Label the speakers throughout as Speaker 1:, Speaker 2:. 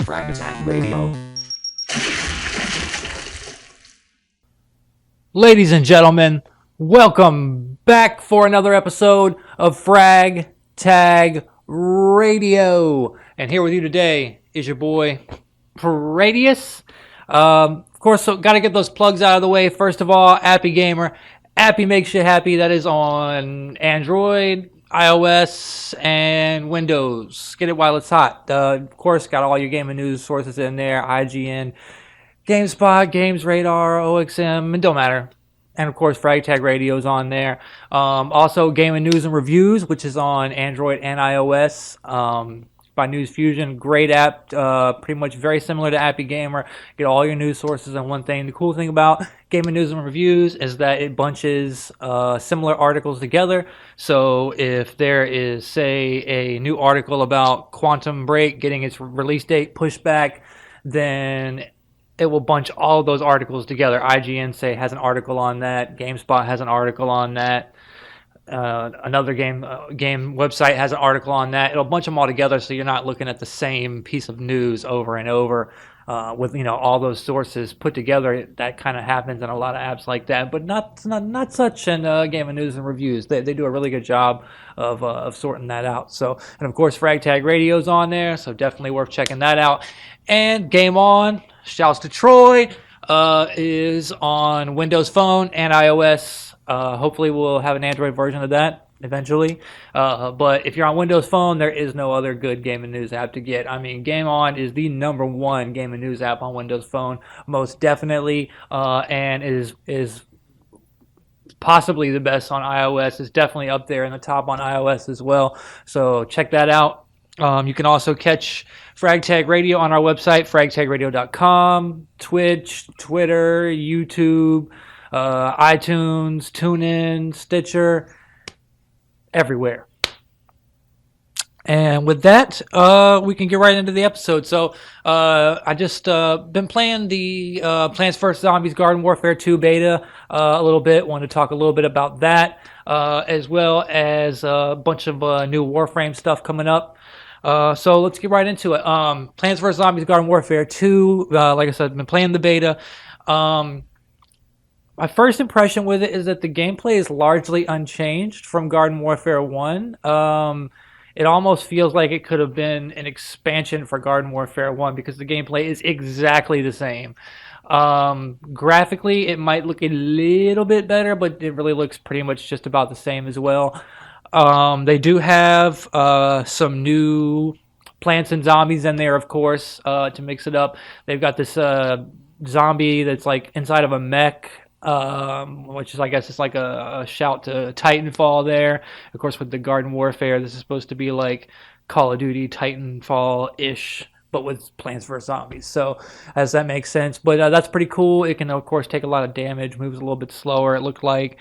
Speaker 1: Frag Radio.
Speaker 2: Ladies and gentlemen, welcome back for another episode of Frag Tag Radio. And here with you today is your boy, Pradius. Of course, so got to get those plugs out of the way. First of all, Appy Gamer. Appy makes you happy. That is on Android, iOS, and Windows. Get it while it's hot. Of course, got all your gaming news sources in there. IGN, GameSpot, GamesRadar, OXM, it don't matter. And of course, Frag Tag Radio is on there. Also, Gaming News and Reviews, which is on Android and iOS by News Fusion. Great app, pretty much very similar to Appy Gamer. Get all your news sources in one thing. The cool thing about Gaming News and Reviews is that it bunches similar articles together. So if there is, say, a new article about Quantum Break getting its release date pushed back, then it will bunch all of those articles together. IGN, say, has an article on that. GameSpot has an article on that. Another game website has an article on that. It'll bunch them all together so you're not looking at the same piece of news over and over with all those sources put together. That kind of happens in a lot of apps like that, but not such in Game of News and Reviews. They do a really good job of sorting that out. So, and of course, Frag Tag Radio's on there, so definitely worth checking that out. And Game On, shouts to Troy, is on Windows Phone and iOS. Hopefully we'll have an Android version of that eventually. But if you're on Windows Phone, there is no other good game and news app to get. I mean, Game On is the number one game and news app on Windows Phone, most definitely, and is possibly the best on iOS. It's definitely up there in the top on iOS as well. So check that out. You can also catch Frag Tag Radio on our website, fragtagradio.com, Twitch, Twitter, YouTube, iTunes, TuneIn, Stitcher, everywhere. And with that, we can get right into the episode. So I just been playing the Plants vs. Zombies Garden Warfare 2 beta a little bit. Wanted to talk a little bit about that, as well as a bunch of new Warframe stuff coming up. So let's get right into it. Plants vs. Zombies Garden Warfare 2, like I said, I've been playing the beta. My first impression with it is that the gameplay is largely unchanged from Garden Warfare 1. It almost feels like it could have been an expansion for Garden Warfare 1 because the gameplay is exactly the same. Graphically, it might look a little bit better, but it really looks pretty much just about the same as well. They do have some new plants and zombies in there, of course, to mix it up. They've got this zombie that's like inside of a mech, which is, I guess, it's like a shout to Titanfall there. Of course, with the Garden Warfare, this is supposed to be like Call of Duty Titanfall-ish, but with Plants vs. Zombies. So, as that makes sense. But that's pretty cool. It can, of course, take a lot of damage, moves a little bit slower, it looked like.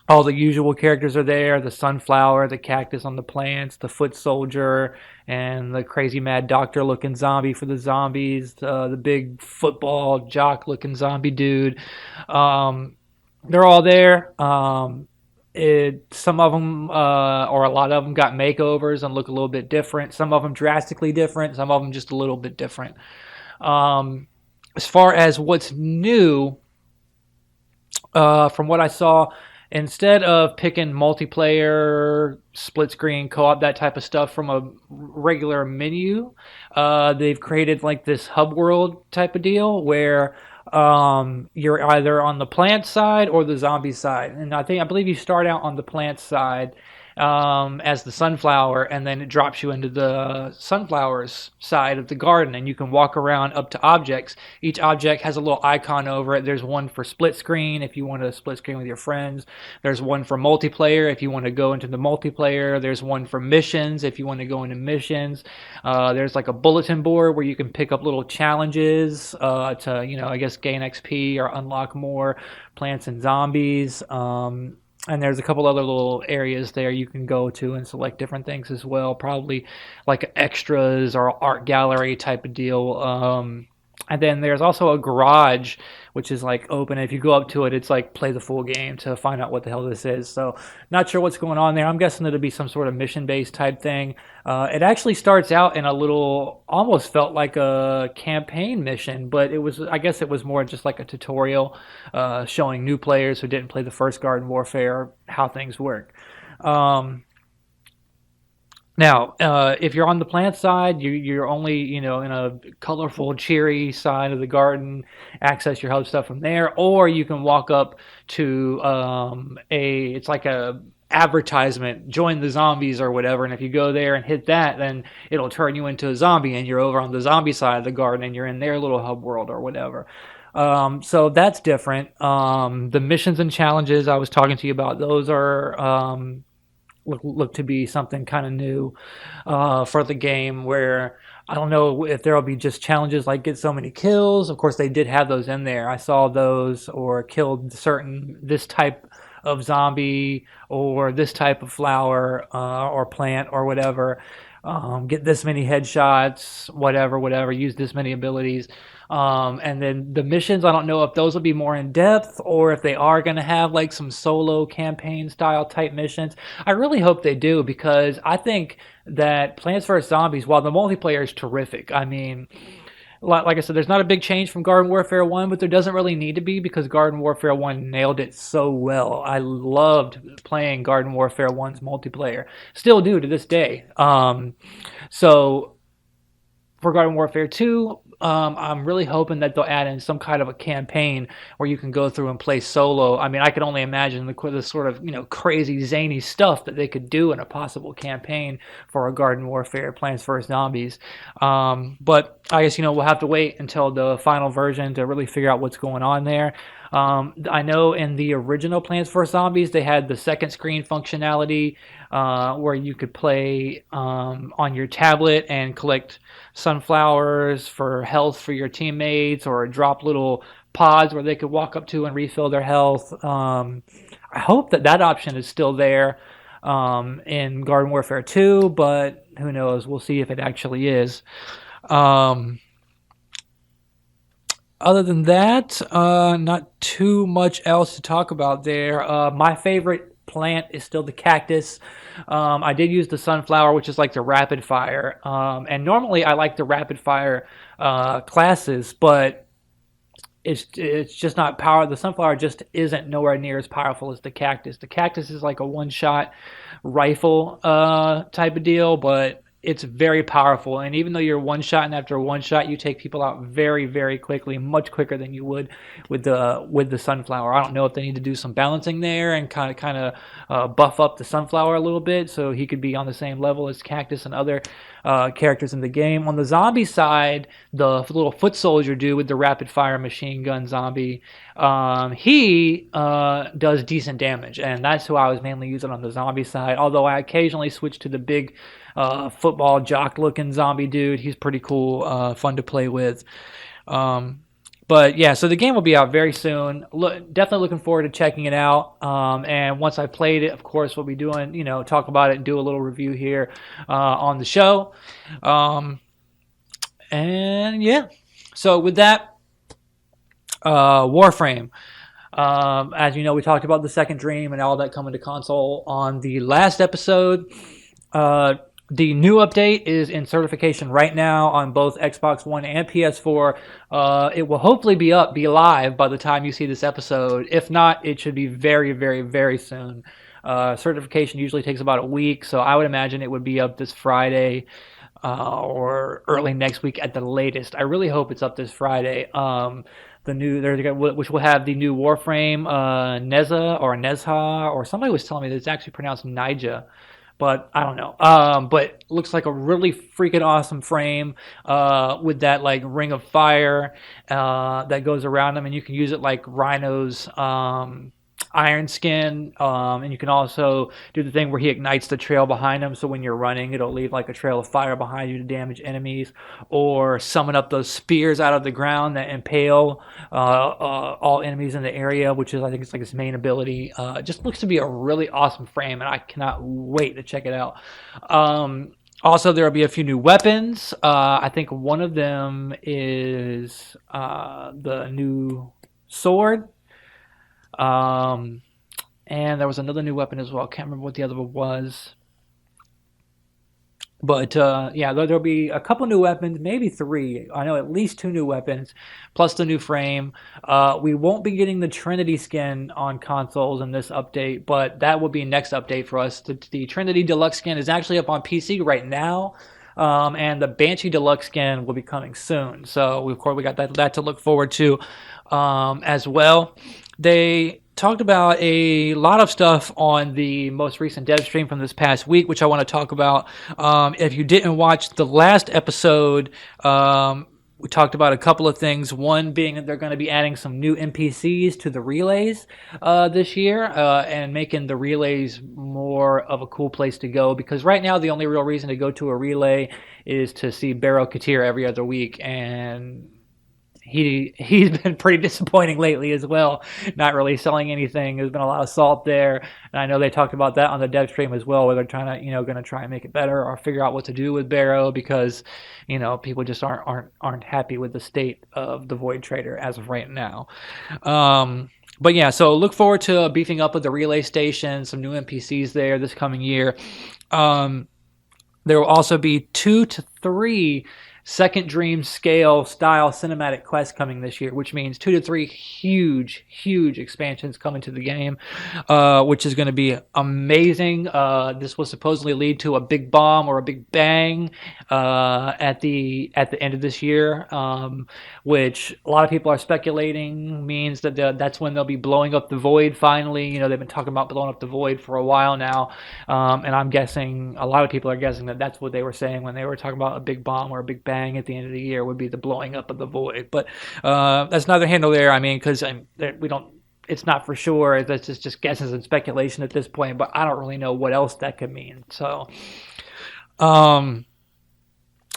Speaker 2: All the usual characters are there, the sunflower, the cactus on the plants, the foot soldier, and the crazy mad doctor looking zombie for the zombies, the big football jock looking zombie dude. They're all there. Some of them, or a lot of them, got makeovers and look a little bit different. Some of them drastically different, some of them just a little bit different. As far as what's new, from what I saw, instead of picking multiplayer, split screen, co-op, that type of stuff from a regular menu, they've created like this hub world type of deal where you're either on the plant side or the zombie side. And I believe you start out on the plant side as the sunflower, and then it drops you into the sunflowers side of the garden, and you can walk around up to objects. Each object has a little icon over it. There's one for split screen if you want to split screen with your friends. There's one for multiplayer if you want to go into the multiplayer. There's one for missions if you want to go into missions. There's like a bulletin board where you can pick up little challenges to, I guess, gain XP or unlock more plants and zombies. And there's a couple other little areas there you can go to and select different things as well. Probably like extras or art gallery type of deal. And then there's also a garage, which is like open. If you go up to it, it's like play the full game to find out what the hell this is. So, not sure what's going on there. I'm guessing it'll be some sort of mission based type thing. It actually starts out in a little, almost felt like a campaign mission, but it was, I guess it was more just like a tutorial showing new players who didn't play the first Garden Warfare how things work. Um, Now, if you're on the plant side, you're only, in a colorful, cheery side of the garden, access your health stuff from there, or you can walk up to it's like a advertisement, join the zombies or whatever, and if you go there and hit that, then it'll turn you into a zombie, and you're over on the zombie side of the garden, and you're in their little hub world or whatever. So that's different. The missions and challenges I was talking to you about, those are look to be something kind of new for the game where I don't know if there'll be just challenges like get so many kills. Of course, they did have those in there. I saw those, or killed this type of zombie or this type of flower or plant or whatever. Get this many headshots, whatever, use this many abilities. And then the missions, I don't know if those will be more in depth or if they are going to have like some solo campaign style type missions. I really hope they do, because I think that Plants vs. Zombies, while the multiplayer is terrific, I mean, like I said, there's not a big change from Garden Warfare 1, but there doesn't really need to be, because Garden Warfare 1 nailed it so well. I loved playing Garden Warfare 1's multiplayer. Still do to this day. So for Garden Warfare 2, I'm really hoping that they'll add in some kind of a campaign where you can go through and play solo. I mean, I can only imagine the sort of crazy zany stuff that they could do in a possible campaign for a Garden Warfare Plants vs Zombies. But I guess we'll have to wait until the final version to really figure out what's going on there. I know in the original Plants vs Zombies they had the second screen functionality where you could play on your tablet and collect sunflowers for health for your teammates, or drop little pods where they could walk up to and refill their health. I hope that option is still there in Garden Warfare 2, but who knows? We'll see if it actually is. Other than that, not too much else to talk about there. My favorite plant is still the cactus. I did use the sunflower, which is like the rapid fire. And normally I like the rapid fire classes, but it's just not power. The sunflower just isn't nowhere near as powerful as the cactus. The cactus is like a one-shot rifle type of deal, but it's very powerful. And even though you're one shot, and after one shot you take people out very, very quickly, much quicker than you would with the sunflower. I don't know if they need to do some balancing there and kind of buff up the sunflower a little bit so he could be on the same level as Cactus and other characters in the game. On the zombie side, the little foot soldier dude with the rapid fire machine gun zombie, he does decent damage, and that's who I was mainly using on the zombie side. Although I occasionally switch to the big football jock looking zombie dude. He's pretty cool, fun to play with. But yeah, so the game will be out very soon. Definitely looking forward to checking it out. And once I've played it, of course, we'll be doing, talk about it and do a little review here on the show. And yeah, so with that, Warframe. As you know, we talked about the second dream and all that coming to console on the last episode. The new update is in certification right now on both Xbox One and PS4. It will hopefully be live by the time you see this episode. If not, it should be very, very, very soon. Certification usually takes about a week, so I would imagine it would be up this Friday or early next week at the latest. I really hope it's up this Friday. Which will have the new Warframe, Neza or Nezha, or somebody was telling me that it's actually pronounced Nija, but I don't know. But looks like a really freaking awesome frame with that like ring of fire that goes around them, and you can use it like Rhino's iron skin, and you can also do the thing where he ignites the trail behind him, so when you're running it'll leave like a trail of fire behind you to damage enemies, or summon up those spears out of the ground that impale all enemies in the area, which is, I think it's like his main ability. It just looks to be a really awesome frame, and I cannot wait to check it out. Also, there will be a few new weapons. I think one of them is the new sword. Um, and there was another new weapon as well. I can't remember what the other one was. But yeah, there'll be a couple new weapons, maybe three. I know at least two new weapons, plus the new frame. We won't be getting the Trinity skin on consoles in this update, but that will be next update for us. The Trinity Deluxe skin is actually up on PC right now, and the Banshee Deluxe skin will be coming soon. So of course we got that to look forward to as well. They talked about a lot of stuff on the most recent dev stream from this past week, which I want to talk about. If you didn't watch the last episode, we talked about a couple of things. One being that they're going to be adding some new NPCs to the relays this year and making the relays more of a cool place to go. Because right now, the only real reason to go to a relay is to see Barrow Katir every other week. And he's been pretty disappointing lately as well. Not really selling anything. There's been a lot of salt there, and I know they talked about that on the dev stream as well, where they're trying to going to try and make it better or figure out what to do with Barrow because people just aren't happy with the state of the Void Trader as of right now. But yeah, so look forward to beefing up with the relay station, some new NPCs there this coming year. There will also be 2 to 3 Second Dream scale style cinematic quests coming this year, which means 2 to 3 huge expansions coming to the game, which is going to be amazing. This will supposedly lead to a big bomb or a big bang at the end of this year, which a lot of people are speculating means that that's when they'll be blowing up the Void finally. They've been talking about blowing up the Void for a while now, and I'm guessing a lot of people are guessing that that's what they were saying when they were talking about a big bomb or a big bang at the end of the year would be the blowing up of the Void. But that's neither here nor there. I mean, because we don't. It's not for sure. That's just guesses and speculation at this point. But I don't really know what else that could mean. So,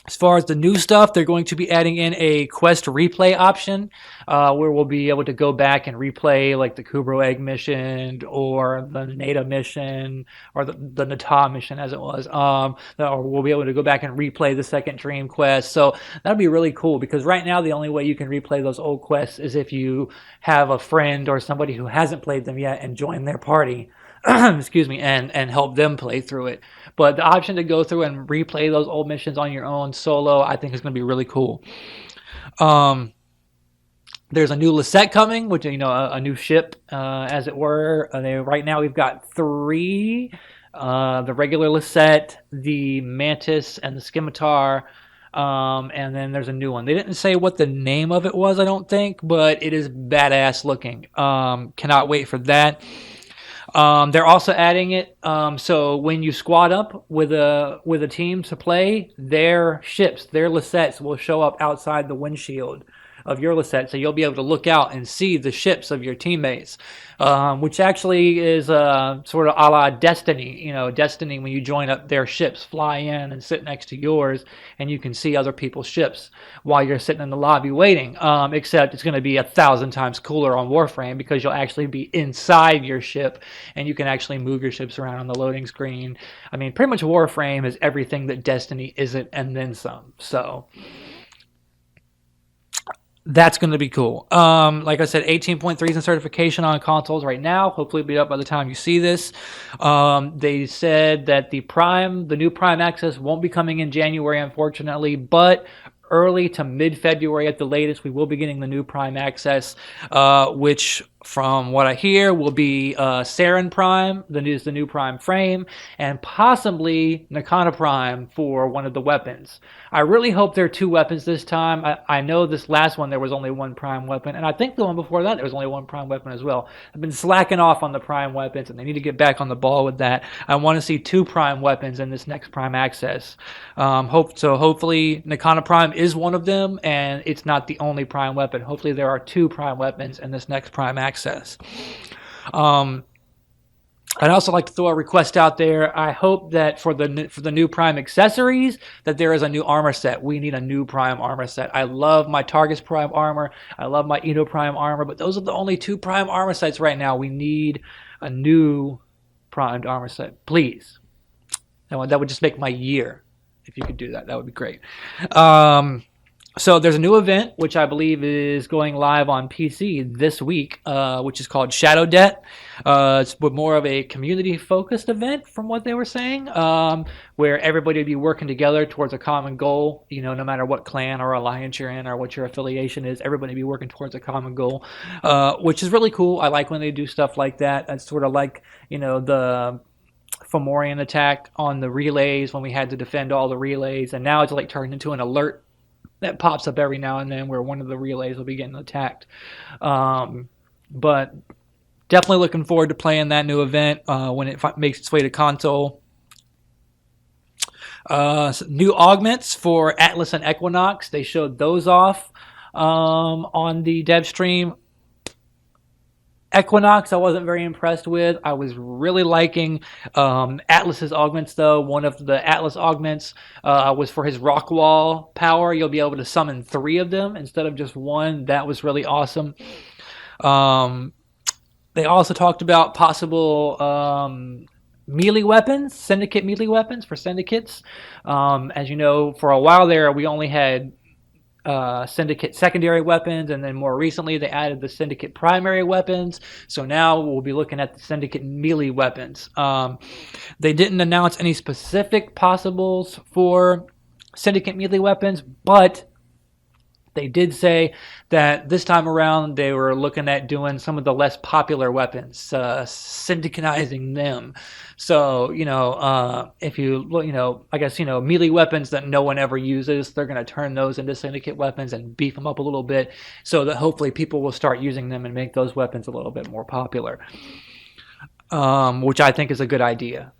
Speaker 2: as far as the new stuff, they're going to be adding in a quest replay option where we'll be able to go back and replay like the Kubro Egg mission or the Nada mission or the Nata mission as it was. Or we'll be able to go back and replay the Second Dream quest. So that'll be really cool because right now the only way you can replay those old quests is if you have a friend or somebody who hasn't played them yet and join their party. Excuse me, and help them play through it. But the option to go through and replay those old missions on your own solo, I think is going to be really cool. There's a new Lisette coming, which a new ship, as it were. Right now we've got 3: the regular Lisette, the Mantis, and the Scimitar. And then there's a new one. They didn't say what the name of it was, I don't think, but it is badass looking. Cannot wait for that. They're also adding it so when you squad up with a team to play, their ships, their Lisettes will show up outside the windshield of your Lisette, so you'll be able to look out and see the ships of your teammates, which actually is sort of a la Destiny. Destiny, when you join up, their ships fly in and sit next to yours, and you can see other people's ships while you're sitting in the lobby waiting, except it's going to be 1,000 times cooler on Warframe because you'll actually be inside your ship, and you can actually move your ships around on the loading screen. I mean, pretty much Warframe is everything that Destiny isn't, and then some. So that's going to be cool. Like I said, 18.3 is in certification on consoles right now. Hopefully it'll be up by the time you see this. They said that the new Prime Access won't be coming in January, unfortunately, but early to mid-February at the latest, we will be getting the new Prime Access, which, from what I hear, will be Saren Prime, the new Prime frame, and possibly Nakana Prime for one of the weapons. I really hope there are 2 weapons this time. I know this last one there was only 1 Prime weapon, and I think the one before that there was only 1 Prime weapon as well. I've been slacking off on the Prime weapons, and they need to get back on the ball with that. I want to see 2 Prime weapons in this next Prime Access. Hopefully Nakana Prime is one of them, and it's not the only Prime weapon. Hopefully there are 2 Prime weapons in this next Prime Access. I'd also like to throw a request out there. I hope that for the new Prime accessories, that there is a new armor set. We need a new Prime armor set. I love my Targus Prime armor. I love my Edo Prime armor, but those are the only 2 Prime armor sets right now. We need a new primed armor set, please. That would just make my year. if you could do that, that would be great. So there's a new event, which I believe is going live on PC this week, which is called Shadow Debt. It's more of a community-focused event, from what they were saying, where everybody would be working together towards a common goal. No matter what clan or alliance you're in or what your affiliation is, everybody would be working towards a common goal, which is really cool. I like when they do stuff like that. It's sort of like, the Fomorian attack on the relays when we had to defend all the relays, and now it's like turned into an alert that pops up every now and then where one of the relays will be getting attacked. But definitely looking forward to playing that new event when it makes its way to console. New augments for Atlas and Equinox. They showed those off on the dev stream. Equinox I wasn't very impressed with. I was really liking Atlas's augments, though. One of the Atlas augments was for his rock wall power. You'll be able to summon 3 of them instead of just 1. That was really awesome. They also talked about possible melee weapons, syndicate melee weapons for syndicates. As you know, for a while there, we only had syndicate secondary weapons, and then more recently they added the syndicate primary weapons. So now we'll be looking at the syndicate melee weapons. They didn't announce any specific possibles for syndicate melee weapons, but they did say that this time around they were looking at doing some of the less popular weapons, syndicatizing them. So, if you look, I guess, melee weapons that no one ever uses, they're going to turn those into syndicate weapons and beef them up a little bit so that hopefully people will start using them and make those weapons a little bit more popular, which I think is a good idea.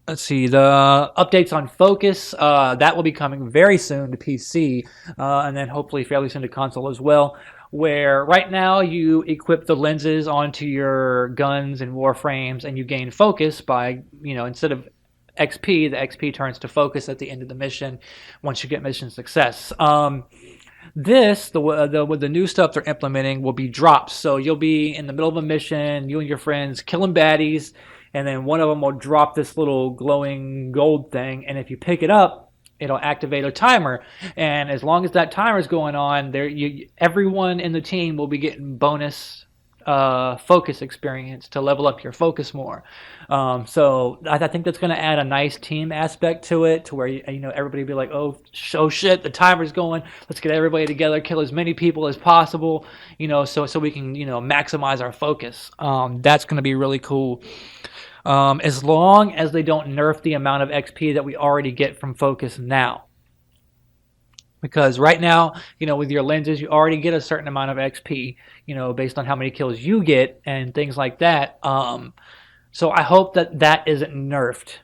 Speaker 2: Let's see, the updates on Focus, that will be coming very soon to PC, and then hopefully fairly soon to console as well, where right now you equip the lenses onto your guns and Warframes, and you gain Focus by, instead of XP, the XP turns to Focus at the end of the mission once you get mission success. The new stuff they're implementing will be drops, so you'll be in the middle of a mission, you and your friends killing baddies, and then one of them will drop this little glowing gold thing, and if you pick it up, it'll activate a timer. And as long as that timer is going on, everyone in the team will be getting bonus focus experience to level up your focus more. So I think that's going to add a nice team aspect to it, to where everybody will be like, oh shit, the timer's going. Let's get everybody together, kill as many people as possible, so we can maximize our focus. That's going to be really cool. As long as they don't nerf the amount of XP that we already get from Focus now. Because right now, with your lenses, you already get a certain amount of XP, based on how many kills you get and things like that. So I hope that isn't nerfed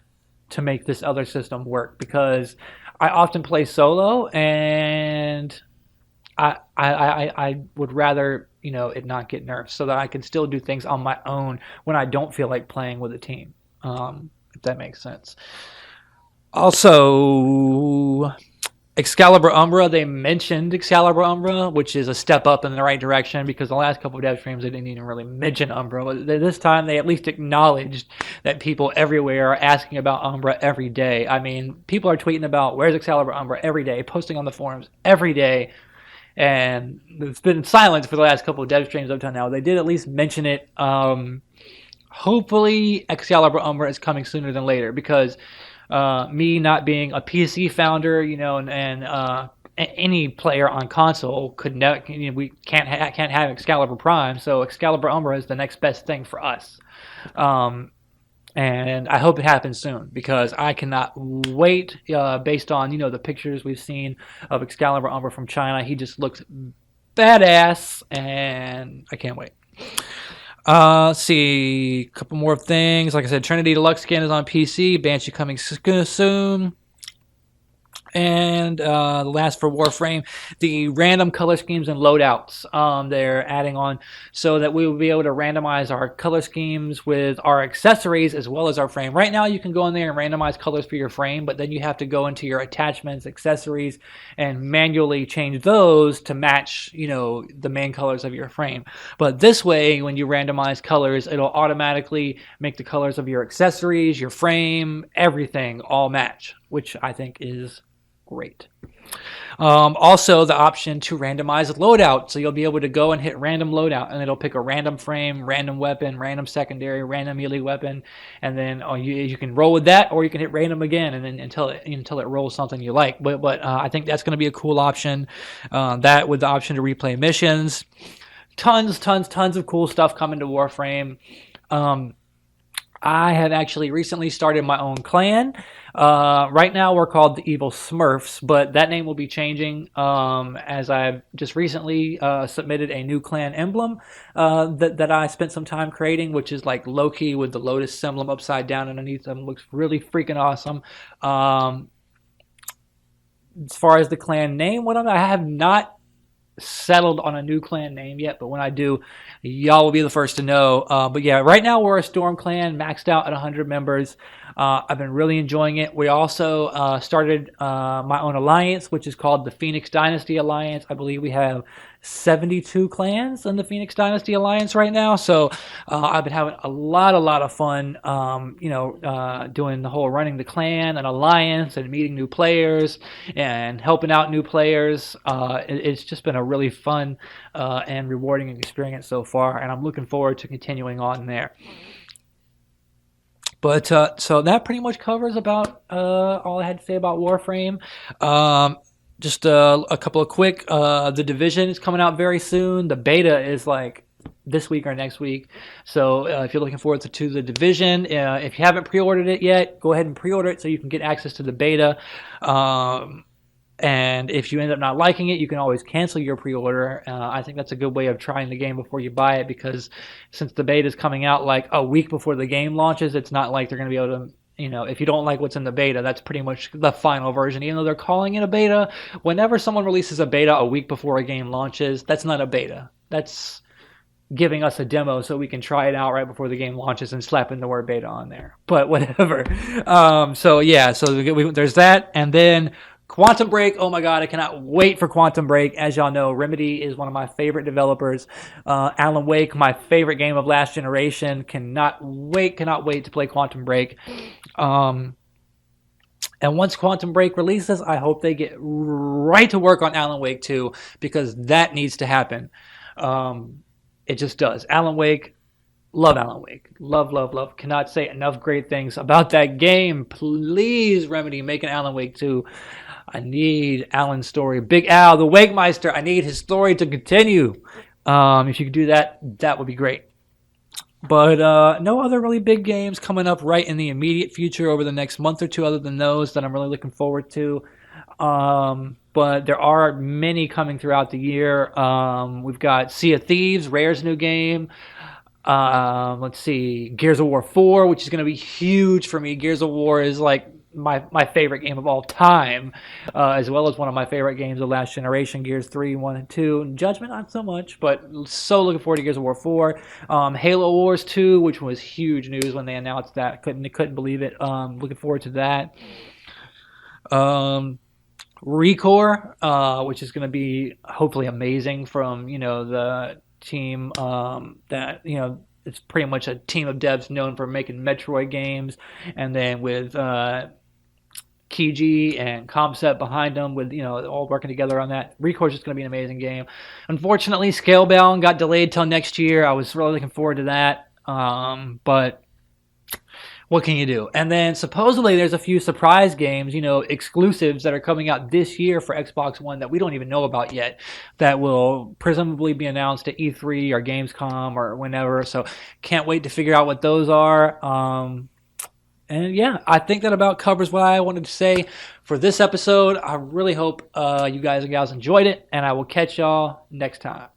Speaker 2: to make this other system work, because I often play solo, and I would rather it not get nerfed, so that I can still do things on my own when I don't feel like playing with a team, if that makes sense. Also, Excalibur Umbra, they mentioned Excalibur Umbra, which is a step up in the right direction, because the last couple of dev streams they didn't even really mention Umbra. But this time they at least acknowledged that people everywhere are asking about Umbra every day. I mean, people are tweeting about where's Excalibur Umbra every day, posting on the forums every day. And it's been silence for the last couple of dev streams up to now. They did at least mention it. Hopefully Excalibur Umbra is coming sooner than later, because me not being a PC founder, and any player on console we can't have Excalibur Prime, so Excalibur Umbra is the next best thing for us. And I hope it happens soon, because I cannot wait, based on, the pictures we've seen of Excalibur Umbra from China. He just looks badass, and I can't wait. Let's see, a couple more things. Like I said, Trinity Deluxe skin is on PC. Banshee coming soon. And the last for Warframe, the random color schemes and loadouts they're adding on, so that we will be able to randomize our color schemes with our accessories as well as our frame. Right now you can go in there and randomize colors for your frame, but then you have to go into your attachments, accessories, and manually change those to match the main colors of your frame. But this way, when you randomize colors, it'll automatically make the colors of your accessories, your frame, everything all match. which I think is great. Also, the option to randomize loadout. So you'll be able to go and hit random loadout, and it'll pick a random frame, random weapon, random secondary, random melee weapon, and then you can roll with that, or you can hit random again, and then until it rolls something you like. But I think that's going to be a cool option. That with the option to replay missions, tons of cool stuff coming to Warframe. I have actually recently started my own clan. Right now we're called the Evil Smurfs, but that name will be changing as I've just recently submitted a new clan emblem that I spent some time creating, which is like Loki with the lotus emblem upside down underneath them. Looks really freaking awesome. As far as the clan name, I have not settled on a new clan name yet, but when I do, y'all will be the first to know. But yeah, right now we're a Storm clan, maxed out at 100 members. I've been really enjoying it. We also started my own alliance, which is called the Phoenix Dynasty Alliance. I believe we have 72 clans in the Phoenix Dynasty Alliance right now. So I've been having a lot of fun, doing the whole running the clan and alliance and meeting new players and helping out new players. It's just been a really fun and rewarding experience so far, and I'm looking forward to continuing on there. But so that pretty much covers about all I had to say about Warframe. Just a couple of quick. The Division is coming out very soon. The beta is like this week or next week. So if you're looking forward to the Division, if you haven't pre-ordered it yet, go ahead and pre-order it so you can get access to the beta. And if you end up not liking it, you can always cancel your pre-order. I think that's a good way of trying the game before you buy it, because since the beta is coming out like a week before the game launches, it's not like they're going to be able to, if you don't like what's in the beta, that's pretty much the final version. Even though they're calling it a beta, whenever someone releases a beta a week before a game launches, that's not a beta. That's giving us a demo so we can try it out right before the game launches and slapping the word beta on there. But whatever. So there's that. And then Quantum Break, oh my god, I cannot wait for Quantum Break. As y'all know, Remedy is one of my favorite developers. Alan Wake, my favorite game of last generation. Cannot wait to play Quantum Break. And once Quantum Break releases, I hope they get right to work on Alan Wake 2, because that needs to happen. It just does. Alan Wake, love Alan Wake. Love. Cannot say enough great things about that game. Please, Remedy, make an Alan Wake 2. I need Alan's story. Big Al, the Wakemeister, I need his story to continue. If you could do that, that would be great. But no other really big games coming up right in the immediate future over the next month or two, other than those that I'm really looking forward to. But there are many coming throughout the year. We've got Sea of Thieves, Rare's new game. Let's see, Gears of War 4, which is going to be huge for me. Gears of War is like my favorite game of all time, as well as one of my favorite games of last generation, Gears 3, 1, and 2. Judgment, not so much, but so looking forward to Gears of War 4. Halo Wars 2, which was huge news when they announced that. Couldn't believe it. Looking forward to that. Recore, which is going to be hopefully amazing from, the team that, it's pretty much a team of devs known for making Metroid games, and then with Kiji and Concept behind them, with all working together on that. Recore is just going to be an amazing game. Unfortunately, Scalebound got delayed till next year. I was really looking forward to that, but what can you do? And then supposedly there's a few surprise games, exclusives that are coming out this year for Xbox One that we don't even know about yet, that will presumably be announced at E3 or Gamescom or whenever. So can't wait to figure out what those are. And yeah, I think that about covers what I wanted to say for this episode. I really hope you guys and gals enjoyed it, and I will catch y'all next time.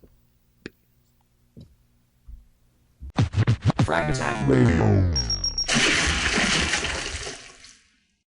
Speaker 1: Frag Radio.